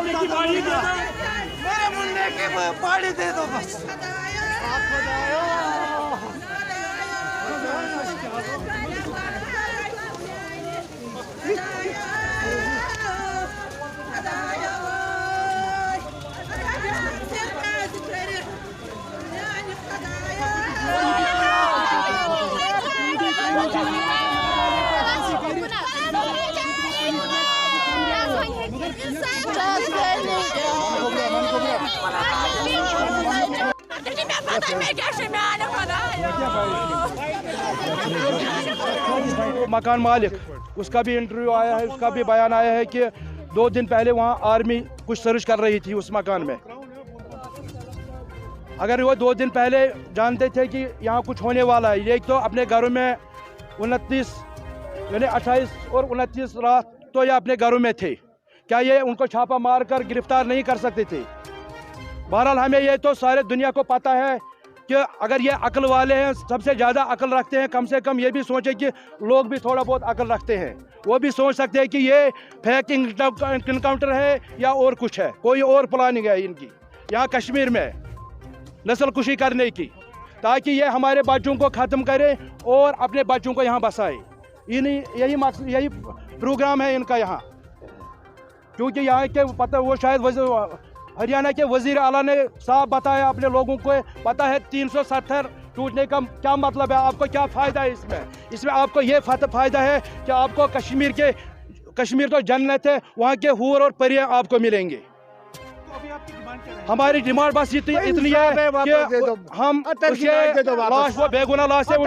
मेरे मुन्ने की बाड़ी दे दो बस। मकान मालिक उसका भी इंटरव्यू आया है, उसका भी बयान आया है कि 2 दिन पहले वहाँ आर्मी कुछ सर्च कर रही थी उस मकान में। अगर वो 2 दिन पहले जानते थे कि यहाँ कुछ होने वाला है, ये तो अपने घरों में 29 यानी 28 और 29 रात तो ये अपने घरों में थे, क्या ये उनको छापा मार कर गिरफ्तार नहीं कर सकते थे? बहरहाल हमें ये तो सारे दुनिया को पता है कि अगर ये अक्ल वाले हैं, सबसे ज़्यादा अक्ल रखते हैं, कम से कम ये भी सोचें कि लोग भी थोड़ा बहुत अक्ल रखते हैं, वो भी सोच सकते हैं कि ये फेक इनकाउंटर है या और कुछ है, कोई और प्लानिंग है इनकी यहाँ कश्मीर में नस्ल कुशी करने की, ताकि ये हमारे बच्चों को ख़त्म करे और अपने बच्चों को यहाँ बसाए। यही मकसद, यही प्रोग्राम है इनका यहाँ। क्योंकि यहाँ के पता वो शायद हरियाणा के वजीर आला ने साफ बताया, अपने लोगों को पता है 370 टूटने का क्या मतलब है, आपको क्या फ़ायदा है इसमें आपको ये फ़ायदा है कि आपको कश्मीर तो जन्नत है, वहाँ के हूर और परियां आपको मिलेंगे। हमारी डिमांड बस इतनी है कि हम लाश, वो बेगुनाह लाश है,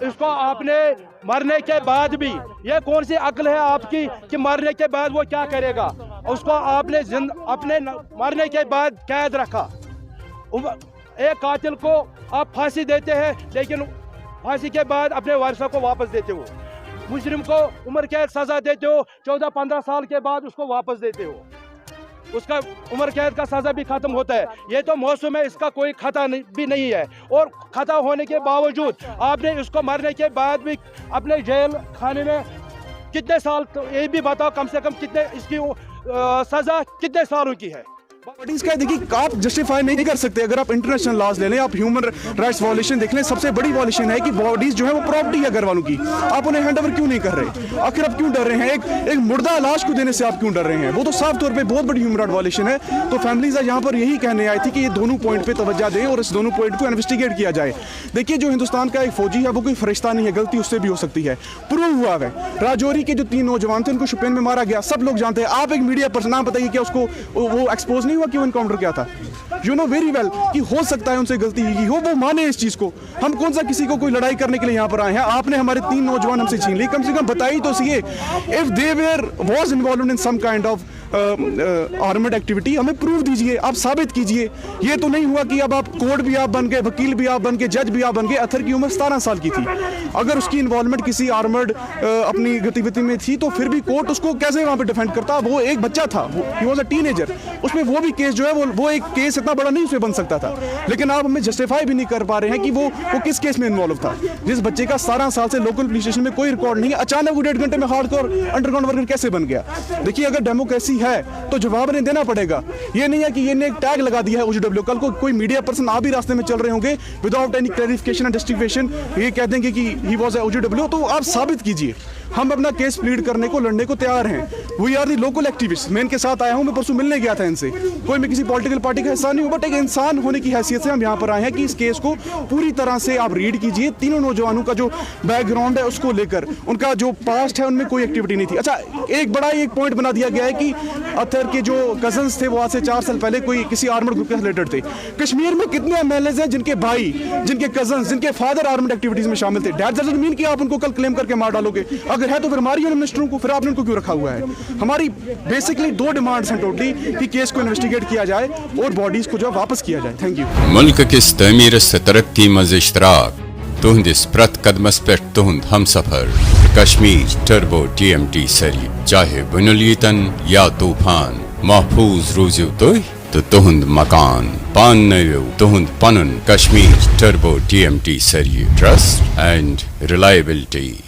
उसको आपने मरने के बाद भी, ये कौन सी अक्ल है आपकी कि मरने के बाद वो क्या करेगा? उसको आपने अपने मरने के बाद कैद रखा। एक कातिल को आप फांसी देते हैं, लेकिन फांसी के बाद अपने वारिसों को वापस देते हो। मुजरिम को उम्र कैद सजा देते हो, 14-15 साल के बाद उसको वापस देते हो, उसका उम्र कैद का सजा भी खत्म होता है। ये तो मौसम है, इसका कोई खता भी नहीं है, और खता होने के बावजूद आपने इसको मरने के बाद भी अपने जेल खाने में कितने साल, तो ये भी बताओ कम से कम कितने इसकी सजा कितने सालों की है? इसका देखिए, आप जस्टिफाई नहीं कर सकते। अगर आप इंटरनेशनल लॉज ले लें, आप ह्यूमन राइट्स वॉल्यूशन देख लें, सबसे बड़ी वॉल्यूशन है कि बॉडीज जो है वो प्रॉपर्टी है घर वालों की, आप उन्हें हैंड ओवर क्यों नहीं कर रहे? आखिर आप क्यों डर रहे हैं? एक मुर्दा लाश को देने से आप क्यों डर रहे हैं? वो तो साफ तौर पे बहुत बड़ी ह्यूमन राइट वॉल्यूशन है। तो फैमिलीज यहाँ पर यही कहने आई थी कि ये दोनों पॉइंट पे तवज्जो दें और इस दोनों पॉइंट को इन्वेस्टिगेट किया जाए। देखिए, जो हिंदुस्तान का एक फौजी है वो कोई फरिश्ता नहीं है, गलती उससे भी हो सकती है, प्रूव हुआ है। राजौरी के जो 3 नौजवान थे उनको शोपियां में मारा गया, सब लोग जानते हैं। आप एक मीडिया पर्सन, नाम बताइए क्या उसको वो एक्सपोज नहीं हुआ कि वो इनकाउंटर क्या था? यू नो वेरी वेल कि हो सकता है उनसे गलती की हो, वो माने इस चीज को। हम कौन सा किसी को कोई लड़ाई करने के लिए यहाँ पर आए हैं? आपने हमारे 3 नौजवान हमसे छीन ली, कम से कम बताइए तो सही, if they was involved in some kind of armed activity, हमें प्रूफ दीजिए, आप साबित कीजिए। ये तो नहीं हुआ कि अब आप कोर्ट भी आप बन गए, वकील भी आप बन गए, जज भी आप बन गए। अथर की उम्र 17 साल की थी, अगर उसकी इन्वॉल्वमेंट किसी आर्मड अपनी गतिविधि में थी तो फिर भी कोर्ट उसको कैसे वहाँ पे डिफेंड करता? वो एक बच्चा था, ही वाज अ टीनेजर, उसमें वो भी केस जो है वो एक केस इतना बड़ा नहीं उसमें बन सकता था। लेकिन आप हमें जस्टिफाई भी नहीं कर पा रहे हैं कि वो किस केस में इन्वॉल्व था। जिस बच्चे का 17 साल से लोकल पुलिस स्टेशन में कोई रिकॉर्ड नहीं है, अचानक वो 1.5 घंटे में हार्डकोर अंडरग्राउंड वर्कर कैसे बन गया? देखिए, अगर डेमोक्रेसी है तो जवाब नहीं देना पड़ेगा। ये नहीं है कि ये ने एक टैग लगा दिया है OGW, कल को कोई मीडिया पर्सन आप भी रास्ते में चल रहे होंगे without any clarification and justification, ये कह देंगे कि ही वाज OGW, तो आप साबित कीजिए। हम अपना केस प्लीड करने को, लड़ने को तैयार हैं। We are the local activist. मैं इनके साथ आया हूं, मैं परसों मिलने गया था इनसे। कोई मैं किसी पॉलिटिकल पार्टी का हिस्सा नहीं हूं, बट एक इंसान होने की हैसियत से हम यहाँ पर आए हैं कि इस केस को पूरी तरह से आप रीड कीजिए। तीनों नौजवानों का जो बैकग्राउंड है उसको लेकर, उनका जो पास्ट है उनमें कोई एक्टिविटी नहीं थी। अच्छा, एक बड़ा एक पॉइंट बना दिया गया है कि अतर के जो कजन्स थे वो आज से 4 साल पहले कोई किसी आर्मड ग्रुप के रिलेटेड थे। कश्मीर में कितने MLAs हैं जिनके भाई, जिनके कजन्स, जिनके फादर आर्मड एक्टिविटीज में शामिल थे? दैट डजंट मीन कि आप उनको कल क्लेम करके मार डालोगे। अगर है तो फिर हमारी मिनिस्टरों को, फिर आपने उनको क्यों रखा हुआ है? हमारी बेसिकली 2 डिमांड्स हैं टोटली कि केस को इन्वेस्टिगेट किया जाए और बॉडीज को जो वापस किया जाए। Thank you. मुल्क किस तमीर से तरक्की मज इश्तराक तुहंदिस प्रत कदमस पे तुहंद हम सफर कश्मीर टर्बो TMT सरी, चाहे बुनुलीतन या तूफान, महफूज रूजू तो तुहंद मकान पान नयो तुहंद पनुन कश्मीर टर्बो TMT सरी, ट्रस्ट एंड रिलायबिलिटी।